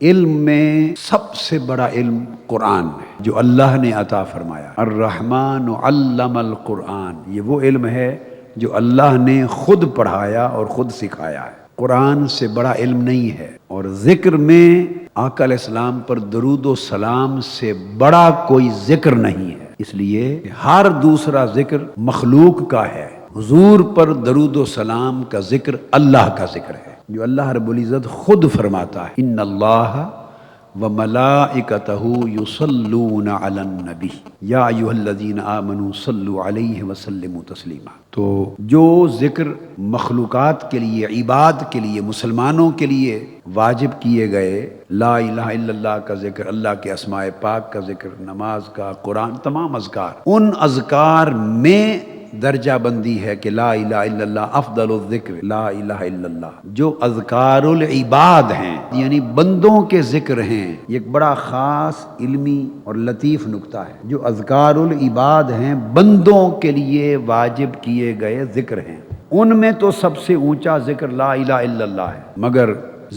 علم میں سب سے بڑا علم قرآن ہے جو اللہ نے عطا فرمایا۔ الرحمن علم القرآن، یہ وہ علم ہے جو اللہ نے خود پڑھایا اور خود سکھایا ہے۔ قرآن سے بڑا علم نہیں ہے، اور ذکر میں آقا علیہ السلام پر درود و سلام سے بڑا کوئی ذکر نہیں ہے۔ اس لیے ہر دوسرا ذکر مخلوق کا ہے، حضور پر درود و سلام کا ذکر اللہ کا ذکر ہے، جو اللہ رب العزت خود فرماتا ہے ان اللہ وملائکتہ یصلون علی النبی یا ایھا الذین آمنوا صلوا علیہ وسلموا تسلیما۔ تو جو ذکر مخلوقات کے لیے، عباد کے لیے، مسلمانوں کے لیے واجب کیے گئے، لا الہ الا اللہ کا ذکر، اللہ کے اسماء پاک کا ذکر، نماز کا، قرآن، تمام اذکار، ان اذکار میں درجہ بندی ہے کہ لا الہ الا اللہ افضل الذکر لا الہ الا اللہ۔ جو اذکار العباد ہیں یعنی بندوں کے ذکر ہیں، یہ ایک بڑا خاص علمی اور لطیف نکتہ ہے۔ جو اذکار العباد ہیں بندوں کے لیے واجب کیے گئے ذکر ہیں، ان میں تو سب سے اونچا ذکر لا الہ الا اللہ ہے، مگر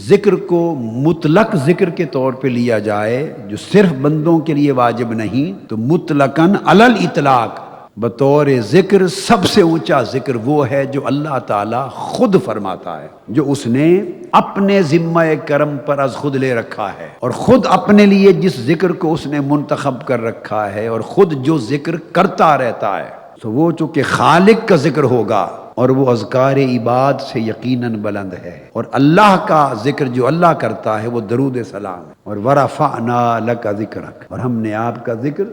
ذکر کو مطلق ذکر کے طور پہ لیا جائے جو صرف بندوں کے لیے واجب نہیں، تو مطلقاً علی الاطلاق بطور ذکر سب سے اونچا ذکر وہ ہے جو اللہ تعالیٰ خود فرماتا ہے، جو اس نے اپنے ذمہ کرم پر از خود لے رکھا ہے، اور خود اپنے لیے جس ذکر کو اس نے منتخب کر رکھا ہے، اور خود جو ذکر کرتا رہتا ہے، تو وہ چونکہ خالق کا ذکر ہوگا اور وہ اذکار عباد سے یقیناً بلند ہے، اور اللہ کا ذکر جو اللہ کرتا ہے وہ درود سلام ہے، اور وَرَفَعْنَا لَكَ ذِكْرَكَ، اور ہم نے آپ کا ذکر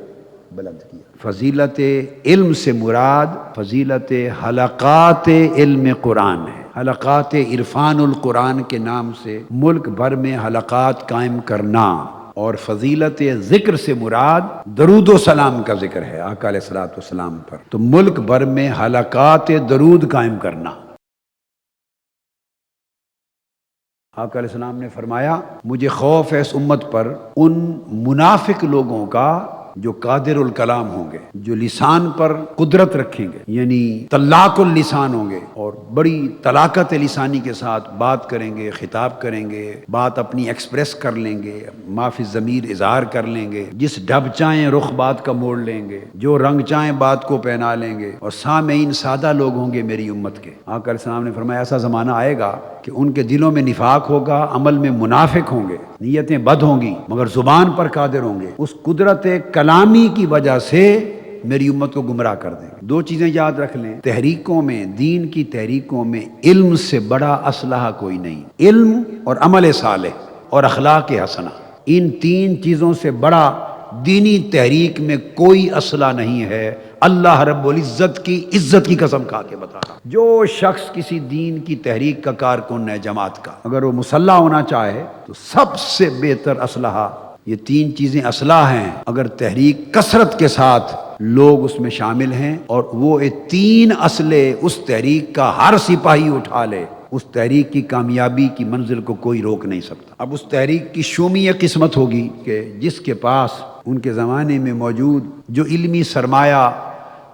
بلند کیا۔ فضیلت علم سے مراد فضیلت حلقات علم قرآن ہے۔ حلقات عرفان القرآن کے نام سے ملک بھر میں حلقات قائم کرنا، اور فضیلت ذکر سے مراد درود و سلام کا ذکر ہے آقا علیہ الصلوۃ والسلام پر، تو ملک بھر میں حلقات درود قائم کرنا۔ آقا علیہ السلام نے فرمایا مجھے خوف ہے اس امت پر ان منافق لوگوں کا جو قادر الکلام ہوں گے، جو لسان پر قدرت رکھیں گے، یعنی طلاق اللسان ہوں گے، اور بڑی طلاقت لسانی کے ساتھ بات کریں گے، خطاب کریں گے، بات اپنی ایکسپریس کر لیں گے، ما فی الضمیر اظہار کر لیں گے، جس ڈھب چاہیں رخ بات کا موڑ لیں گے، جو رنگ چاہیں بات کو پہنا لیں گے، اور سامعین سادہ لوگ ہوں گے میری امت کے۔ آقا علیہ السلام نے فرمایا ایسا زمانہ آئے گا کہ ان کے دلوں میں نفاق ہوگا، عمل میں منافق ہوں گے، نیتیں بد ہوں گی، مگر زبان پر قادر ہوں گے، اس قدرت کلامی کی وجہ سے میری امت کو گمراہ کر دیں گے۔ دو چیزیں یاد رکھ لیں، تحریکوں میں، دین کی تحریکوں میں علم سے بڑا اسلحہ کوئی نہیں۔ علم اور عمل صالح اور اخلاق حسنہ، ان تین چیزوں سے بڑا دینی تحریک میں کوئی اسلحہ نہیں ہے۔ اللہ رب العزت کی عزت کی قسم کھا کے بتا رہا، جو شخص کسی دین کی تحریک کا کارکن ہے، جماعت کا، اگر وہ مسلح ہونا چاہے تو سب سے بہتر اسلحہ یہ تین چیزیں اسلحہ ہیں۔ اگر تحریک کثرت کے ساتھ لوگ اس میں شامل ہیں اور وہ یہ تین اسلحے اس تحریک کا ہر سپاہی اٹھا لے، اس تحریک کی کامیابی کی منزل کو کوئی روک نہیں سکتا۔ اب اس تحریک کی شومی یہ قسمت ہوگی کہ جس کے پاس ان کے زمانے میں موجود جو علمی سرمایہ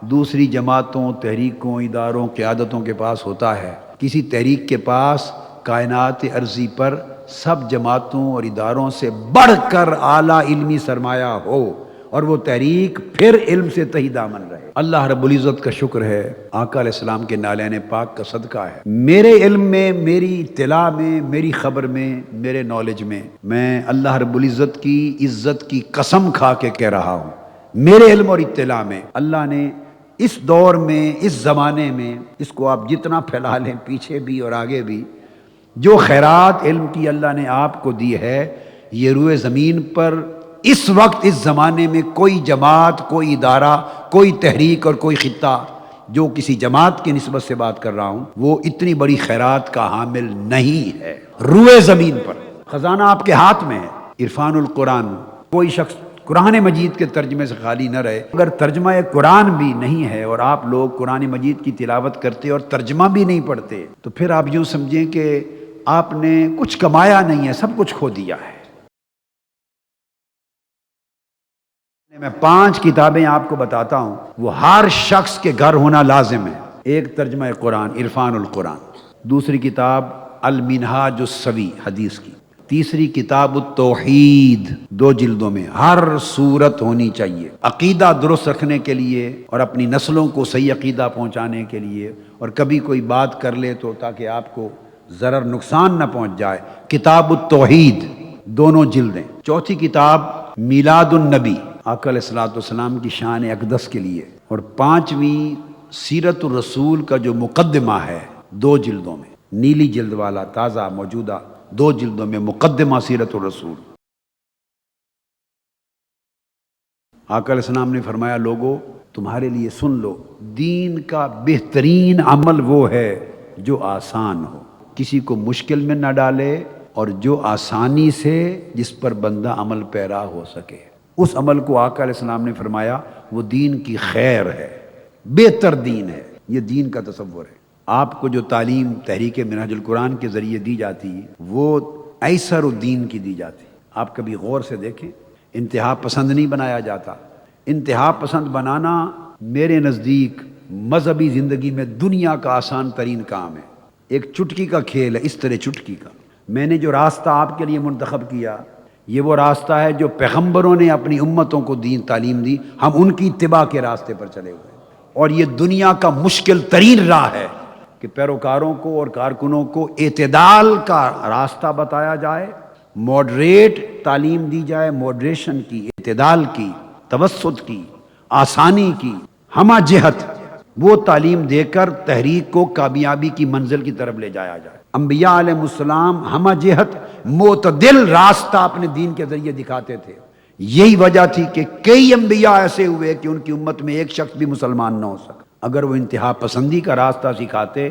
دوسری جماعتوں، تحریکوں، اداروں، قیادتوں کے پاس ہوتا ہے، کسی تحریک کے پاس کائنات ارضی پر سب جماعتوں اور اداروں سے بڑھ کر اعلیٰ علمی سرمایہ ہو، اور وہ تحریک پھر علم سے تہی دامن رہے۔ اللہ رب العزت کا شکر ہے، آقا علیہ السلام کے نالین پاک کا صدقہ ہے، میرے علم میں، میری اطلاع میں، میری خبر میں، میرے نالج میں اللہ رب العزت کی عزت کی قسم کھا کے کہہ رہا ہوں، میرے علم اور اطلاع میں اللہ نے اس دور میں، اس زمانے میں، اس کو آپ جتنا پھیلا لیں، پیچھے بھی اور آگے بھی، جو خیرات علم کی اللہ نے آپ کو دی ہے، یہ روئے زمین پر اس وقت اس زمانے میں کوئی جماعت، کوئی ادارہ، کوئی تحریک اور کوئی خطہ، جو کسی جماعت کی نسبت سے بات کر رہا ہوں، وہ اتنی بڑی خیرات کا حامل نہیں ہے۔ روئے زمین پر خزانہ آپ کے ہاتھ میں ہے، عرفان القرآن۔ کوئی شخص قرآن مجید کے ترجمے سے خالی نہ رہے۔ اگر ترجمہ قرآن بھی نہیں ہے اور آپ لوگ قرآن مجید کی تلاوت کرتے اور ترجمہ بھی نہیں پڑھتے، تو پھر آپ یوں سمجھیں کہ آپ نے کچھ کمایا نہیں ہے، سب کچھ کھو دیا ہے۔ میں 5 کتابیں آپ کو بتاتا ہوں، وہ ہر شخص کے گھر ہونا لازم ہے۔ ایک ترجمہ قرآن عرفان القرآن، دوسری کتاب المنہاج السوی حدیث کی، تیسری کتاب التوحید 2 جلدوں میں ہر صورت ہونی چاہیے، عقیدہ درست رکھنے کے لیے اور اپنی نسلوں کو صحیح عقیدہ پہنچانے کے لیے، اور کبھی کوئی بات کر لے تو تاکہ آپ کو ضرر نقصان نہ پہنچ جائے۔ کتاب التوحید 2 جلدیں۔ چوتھی کتاب میلاد النبی، آقا علیہ الصلوۃ والسلام کی شان اقدس کے لیے، اور 5ویں سیرت الرسول کا جو مقدمہ ہے 2 جلدوں میں، نیلی جلد والا تازہ موجودہ 2 جلدوں میں مقدمہ سیرت الرسول۔ آقا علیہ السلام نے فرمایا لوگو تمہارے لیے سن لو، دین کا بہترین عمل وہ ہے جو آسان ہو، کسی کو مشکل میں نہ ڈالے، اور جو آسانی سے جس پر بندہ عمل پیرا ہو سکے، اس عمل کو آقا علیہ السلام نے فرمایا وہ دین کی خیر ہے، بہتر دین ہے۔ یہ دین کا تصور ہے۔ آپ کو جو تعلیم تحریک منہج القرآن کے ذریعے دی جاتی وہ ایسر الدین کی دی جاتی۔ آپ کبھی غور سے دیکھیں، انتہا پسند نہیں بنایا جاتا۔ انتہا پسند بنانا میرے نزدیک مذہبی زندگی میں دنیا کا آسان ترین کام ہے۔ ایک چٹکی کا کھیل ہے، اس طرح چٹکی کا۔ میں نے جو راستہ آپ کے لیے منتخب کیا یہ وہ راستہ ہے جو پیغمبروں نے اپنی امتوں کو دین تعلیم دی، ہم ان کی اتباع کے راستے پر چلے ہوئے، اور یہ دنیا کا مشکل ترین راہ ہے کہ پیروکاروں کو اور کارکنوں کو اعتدال کا راستہ بتایا جائے، ماڈریٹ تعلیم دی جائے، ماڈریشن کی، اعتدال کی، توسط کی، آسانی کی، ہمہ جہت، وہ تعلیم دے کر تحریک کو کامیابی کی منزل کی طرف لے جایا جائے۔ انبیاء علیہ السلام ہمہ جہت معتدل راستہ اپنے دین کے ذریعے دکھاتے تھے۔ یہی وجہ تھی کہ کئی انبیاء ایسے ہوئے کہ ان کی امت میں ایک شخص بھی مسلمان نہ ہو سکا۔ اگر وہ انتہا پسندی کا راستہ سکھاتے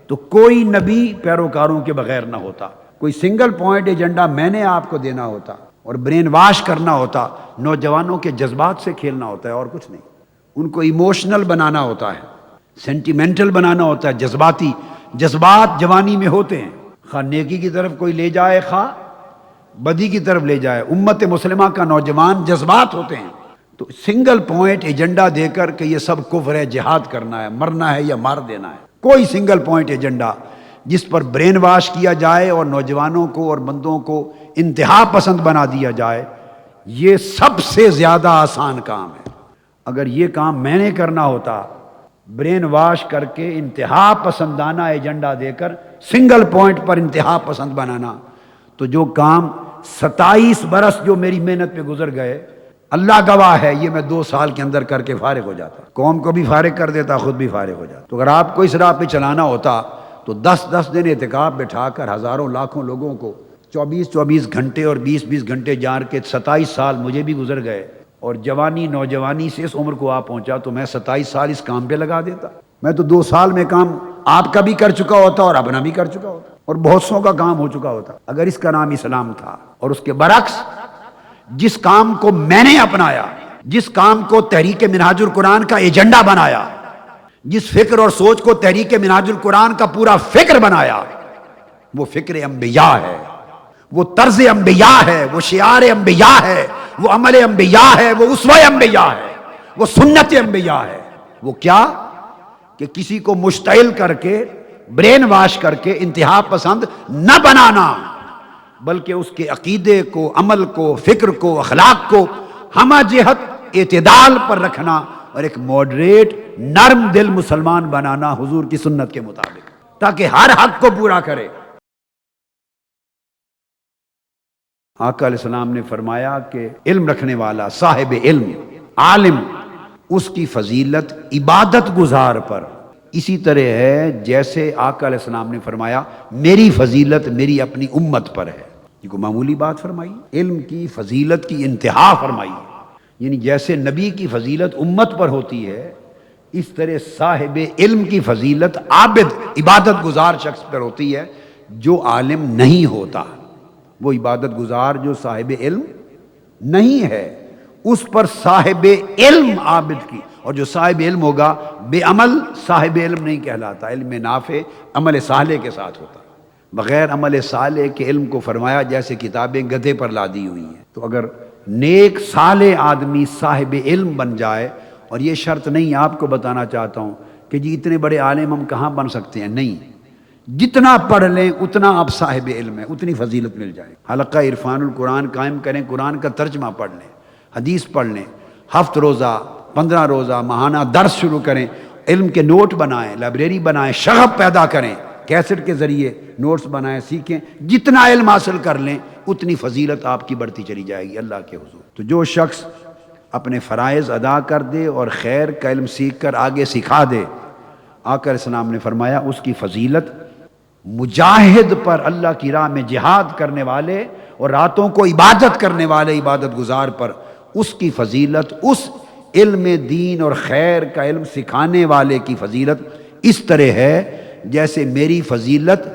تو کوئی نبی پیروکاروں کے بغیر نہ ہوتا۔ کوئی سنگل پوائنٹ ایجنڈا میں نے آپ کو دینا ہوتا اور برین واش کرنا ہوتا، نوجوانوں کے جذبات سے کھیلنا ہوتا ہے اور کچھ نہیں۔ ان کو ایموشنل بنانا ہوتا ہے، سینٹیمنٹل بنانا ہوتا ہے، جذباتی۔ جذبات جوانی میں ہوتے ہیں، خواہ نیکی کی طرف کوئی لے جائے خواہ بدی کی طرف لے جائے۔ امت مسلمہ کا نوجوان جذبات ہوتے ہیں، تو سنگل پوائنٹ ایجنڈا دے کر کہ یہ سب کفر ہے، جہاد کرنا ہے، مرنا ہے یا مار دینا ہے، کوئی سنگل پوائنٹ ایجنڈا جس پر برین واش کیا جائے اور نوجوانوں کو اور بندوں کو انتہا پسند بنا دیا جائے، یہ سب سے زیادہ آسان کام ہے۔ اگر یہ کام میں نے کرنا ہوتا، برین واش کر کے انتہا پسندانہ ایجنڈا دے کر سنگل پوائنٹ پر انتہا پسند بنانا، تو جو کام 27 برس جو میری محنت پہ گزر گئے، اللہ گواہ ہے، یہ میں 2 سال کے اندر کر کے فارغ ہو جاتا، قوم کو بھی فارغ کر دیتا، خود بھی فارغ ہو جاتا۔ تو اگر آپ کو اس راہ پہ چلانا ہوتا تو 10 دن اعتکاف بٹھا کر ہزاروں لاکھوں لوگوں کو 24 گھنٹے اور 20 گھنٹے جار کے 27 سال مجھے بھی گزر گئے، اور جوانی نوجوانی سے اس عمر کو آپ پہنچا تو میں 27 سال اس کام پہ لگا دیتا۔ میں تو 2 سال میں کام آپ کا بھی کر چکا ہوتا اور اپنا بھی کر چکا ہوتا، اور بہت سو کا کام ہو چکا ہوتا، اگر اس کا نام اسلام تھا۔ اور اس کے برعکس جس کام کو میں نے اپنایا، جس کام کو تحریک منہاج القرآن کا ایجنڈا بنایا، جس فکر اور سوچ کو تحریک منہاج القرآن کا پورا فکر بنایا، وہ فکر انبیاء ہے، وہ طرز انبیاء ہے، وہ شعار انبیاء ہے، وہ عمل انبیاء ہے، وہ اسوہ انبیاء ہے، وہ سنت انبیاء ہے۔ وہ کیا کہ کسی کو مشتعل کر کے، برین واش کر کے انتہا پسند نہ بنانا، بلکہ اس کے عقیدے کو، عمل کو، فکر کو، اخلاق کو ہمہ جہت اعتدال پر رکھنا، اور ایک ماڈریٹ نرم دل مسلمان بنانا حضور کی سنت کے مطابق، تاکہ ہر حق کو پورا کرے۔ آقا علیہ السلام نے فرمایا کہ علم رکھنے والا، صاحب علم، عالم، اس کی فضیلت عبادت گزار پر اسی طرح ہے جیسے آقا علیہ السلام نے فرمایا میری فضیلت میری اپنی امت پر ہے۔ یہ کوئی معمولی بات فرمائی، علم کی فضیلت کی انتہا فرمائی، یعنی جیسے نبی کی فضیلت امت پر ہوتی ہے، اس طرح صاحب علم کی فضیلت عابد، عبادت گزار شخص پر ہوتی ہے جو عالم نہیں ہوتا۔ وہ عبادت گزار جو صاحب علم نہیں ہے، اس پر صاحب علم عابد کی، اور جو صاحب علم ہوگا بے عمل صاحب علم نہیں کہلاتا، علم نافع عمل صالح کے ساتھ ہوتا۔ بغیر عمل صالح کے علم کو فرمایا جیسے کتابیں گدھے پر لادی ہوئی ہیں۔ تو اگر نیک صالح آدمی صاحب علم بن جائے، اور یہ شرط نہیں، آپ کو بتانا چاہتا ہوں کہ جی اتنے بڑے عالم ہم کہاں بن سکتے ہیں، نہیں، جتنا پڑھ لیں اتنا آپ صاحب علم ہیں، اتنی فضیلت مل جائے. حلقہ عرفان القرآن قائم کریں، قرآن کا ترجمہ پڑھ لیں، حدیث پڑھ لیں، ہفت روزہ 15 روزہ ماہانہ درس شروع کریں، علم کے نوٹ بنائیں، لائبریری بنائیں، شغف پیدا کریں، کیسٹ کے ذریعے نوٹس بنائیں، سیکھیں. جتنا علم حاصل کر لیں اتنی فضیلت آپ کی بڑھتی چلی جائے گی اللہ کے حضور. تو جو شخص اپنے فرائض ادا کر دے اور خیر کا علم سیکھ کر آگے سکھا دے، آقا علیہ السلام نے فرمایا اس کی فضیلت مجاہد پر، اللہ کی راہ میں جہاد کرنے والے اور راتوں کو عبادت کرنے والے عبادت گزار پر، اس کی فضیلت، اس علم دین اور خیر کا علم سکھانے والے کی فضیلت اس طرح ہے جیسے میری فضیلت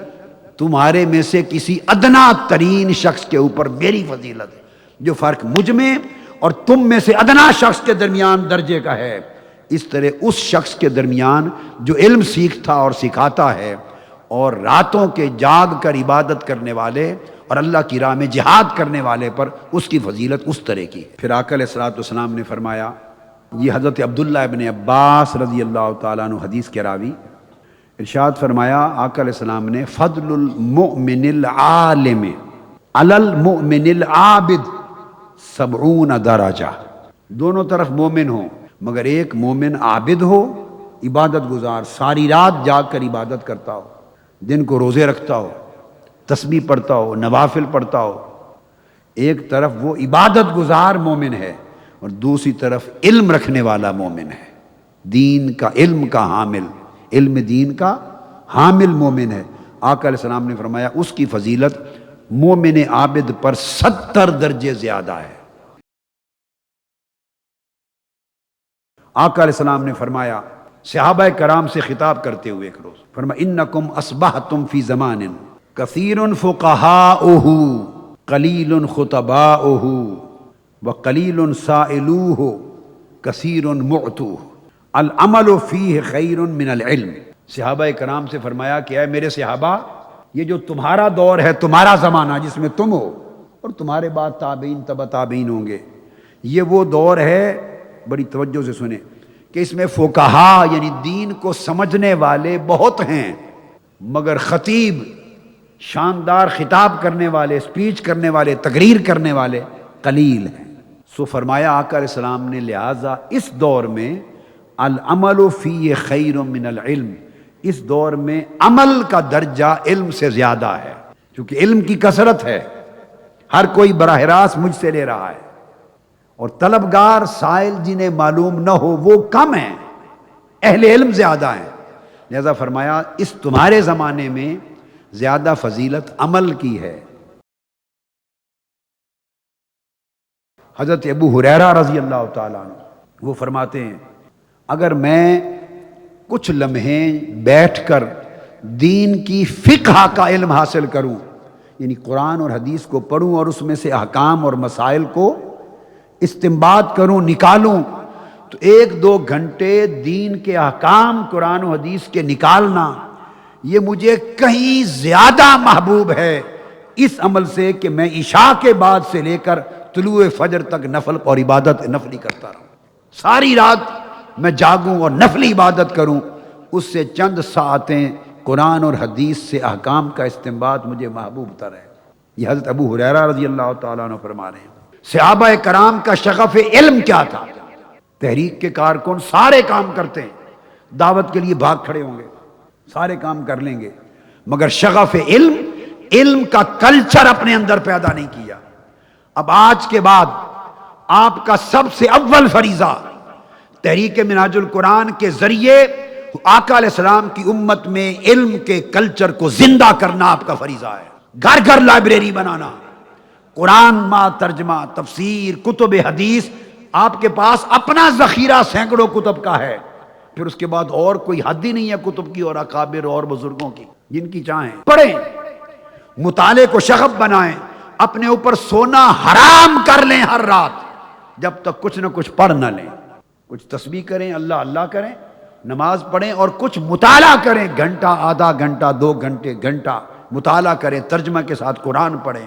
تمہارے میں سے کسی ادنا ترین شخص کے اوپر میری فضیلت ہے. جو فرق مجھ میں اور تم میں سے ادنا شخص کے درمیان درجے کا ہے، اس طرح اس شخص کے درمیان جو علم سیکھتا اور سکھاتا ہے اور راتوں کے جاگ کر عبادت کرنے والے اور اللہ کی راہ میں جہاد کرنے والے پر اس کی فضیلت اس طرح کی. پھر آقا علیہ الصلوۃ والسلام نے فرمایا، یہ حضرت عبداللہ ابن عباس رضی اللہ تعالیٰ عنہ حدیث کے راوی، ارشاد فرمایا آقا علیہ السلام نے، فضل المؤمن العالم علی المؤمن العابد 70 درجہ. دونوں طرف مومن ہوں، مگر ایک مومن عابد ہو، عبادت گزار، ساری رات جاگ کر عبادت کرتا ہو، دن کو روزے رکھتا ہو، تسبیح پڑھتا ہو، نوافل پڑھتا ہو. ایک طرف وہ عبادت گزار مومن ہے اور دوسری طرف علم رکھنے والا مومن ہے، دین کا، علم کا حامل، علم دین کا حامل مومن ہے. آقا علیہ السلام نے فرمایا اس کی فضیلت مومن عابد پر 70 درجے زیادہ ہے. آقا علیہ السلام نے فرمایا صحابہ کرام سے خطاب کرتے ہوئے ایک روز، فرمایا انکم اصبحتم فی زمان کثیر فقہاؤہ قلیل خطباؤہ وقلیل سائلوہ کثیر معتوہ العمل فیہ خیر من العلم. صحابہ کرام سے فرمایا کہ اے میرے صحابہ، یہ جو تمہارا دور ہے، تمہارا زمانہ جس میں تم ہو اور تمہارے بعد تابعین تبع تابعین ہوں گے، یہ وہ دور ہے، بڑی توجہ سے سنیں، کہ اس میں فقہا یعنی دین کو سمجھنے والے بہت ہیں، مگر خطیب، شاندار خطاب کرنے والے، اسپیچ کرنے والے، تقریر کرنے والے قلیل ہیں. سو فرمایا آقا علیہ السلام نے لہٰذا اس دور میں العمل فی خیر من العلم، اس دور میں عمل کا درجہ علم سے زیادہ ہے، کیونکہ علم کی کثرت ہے، ہر کوئی براہ راست مجھ سے لے رہا ہے، اور طلبگار سائل جنہیں معلوم نہ ہو وہ کم ہیں، اہل علم زیادہ ہیں. لہذا فرمایا اس تمہارے زمانے میں زیادہ فضیلت عمل کی ہے. حضرت ابو ہریرہ رضی اللہ تعالیٰ عنہ وہ فرماتے ہیں، اگر میں کچھ لمحے بیٹھ کر دین کی فقہ کا علم حاصل کروں، یعنی قرآن اور حدیث کو پڑھوں اور اس میں سے احکام اور مسائل کو استنباط کروں، نکالوں، تو 1-2 گھنٹے دین کے احکام قرآن و حدیث کے نکالنا یہ مجھے کہیں زیادہ محبوب ہے اس عمل سے کہ میں عشاء کے بعد سے لے کر طلوع فجر تک نفل اور عبادت نفلی کرتا رہوں، ساری رات میں جاگوں اور نفلی عبادت کروں، اس سے چند ساعتیں قرآن اور حدیث سے احکام کا استنباط مجھے محبوب تر ہے. یہ حضرت ابو ہریرہ رضی اللہ تعالیٰ عنہ فرما رہے ہیں. صحابہ کرام کا شغف علم کیا تھا؟ تحریک کے کارکن سارے کام کرتے ہیں، دعوت کے لیے بھاگ کھڑے ہوں گے، سارے کام کر لیں گے، مگر شغف علم، علم کا کلچر اپنے اندر پیدا نہیں کیا. اب آج کے بعد آپ کا سب سے اول فریضہ تحریک منہاج القرآن کے ذریعے آقا علیہ السلام کی امت میں علم کے کلچر کو زندہ کرنا آپ کا فریضہ ہے. گھر گھر لائبریری بنانا، قرآن ما ترجمہ، تفسیر، کتب حدیث، آپ کے پاس اپنا ذخیرہ سینکڑوں کتب کا ہے، پھر اس کے بعد اور کوئی حد ہی نہیں ہے کتب کی اور اکابر اور بزرگوں کی، جن کی چاہیں پڑھیں، مطالعے کو شغف بنائیں، اپنے اوپر سونا حرام کر لیں ہر رات جب تک کچھ نہ کچھ پڑھ نہ لیں. کچھ تسبیح کریں، اللہ اللہ کریں، نماز پڑھیں اور کچھ مطالعہ کریں، گھنٹہ، آدھا گھنٹہ، 2 گھنٹے، گھنٹہ مطالعہ کریں، ترجمہ کے ساتھ قرآن پڑھیں،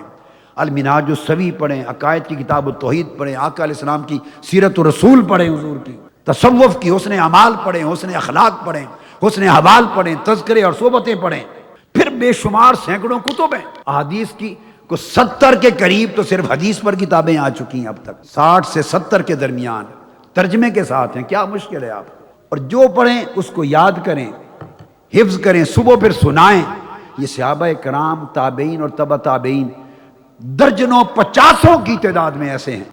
المنہاج السوی پڑھیں، عقائد کی کتاب التوحید پڑھیں، آقا علیہ السلام کی سیرت الرسول پڑھیں، حضور کی تصوف کی حسن اعمال پڑھیں، حسن اخلاق پڑھیں، حسن احوال پڑھیں، تذکرے اور صحبتیں پڑھیں، بے شمار سینکڑوں کتب ہیں احادیث کی، کو 70 کے قریب تو صرف حدیث پر کتابیں آ چکی ہیں اب تک، 60 سے 70 کے درمیان ترجمے کے ساتھ ہیں. کیا مشکل ہے آپ کو؟ اور جو پڑھیں اس کو یاد کریں، حفظ کریں، صبح پھر سنائیں. یہ صحابہ کرام، تابعین اور تبع تابعین درجنوں 50 کی تعداد میں ایسے ہیں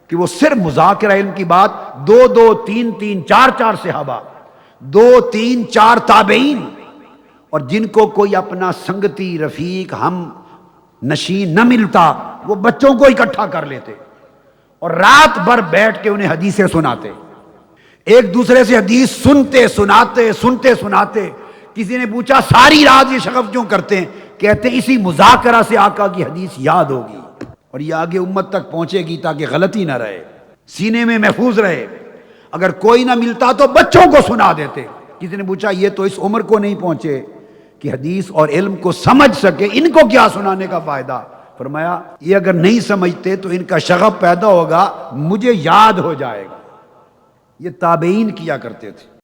کہ وہ صرف مذاکرہ علم کی بات 2 3 4 صحابہ، 2 3 4 تابعین، اور جن کو کوئی اپنا سنگتی رفیق ہم نشین نہ ملتا وہ بچوں کو اکٹھا کر لیتے اور رات بھر بیٹھ کے انہیں حدیثیں سناتے، ایک دوسرے سے حدیث سنتے سناتے. کسی نے پوچھا ساری رات یہ شغف کیوں کرتے ہیں؟ کہتے ہیں اسی مذاکرہ سے آقا کی حدیث یاد ہوگی اور یہ آگے امت تک پہنچے گی تاکہ غلطی نہ رہے، سینے میں محفوظ رہے. اگر کوئی نہ ملتا تو بچوں کو سنا دیتے. کسی نے پوچھا یہ تو اس عمر کو نہیں پہنچے کہ حدیث اور علم کو سمجھ سکے، ان کو کیا سنانے کا فائدہ؟ فرمایا یہ اگر نہیں سمجھتے تو ان کا شغف پیدا ہوگا، مجھے یاد ہو جائے گا. یہ تابعین کیا کرتے تھے.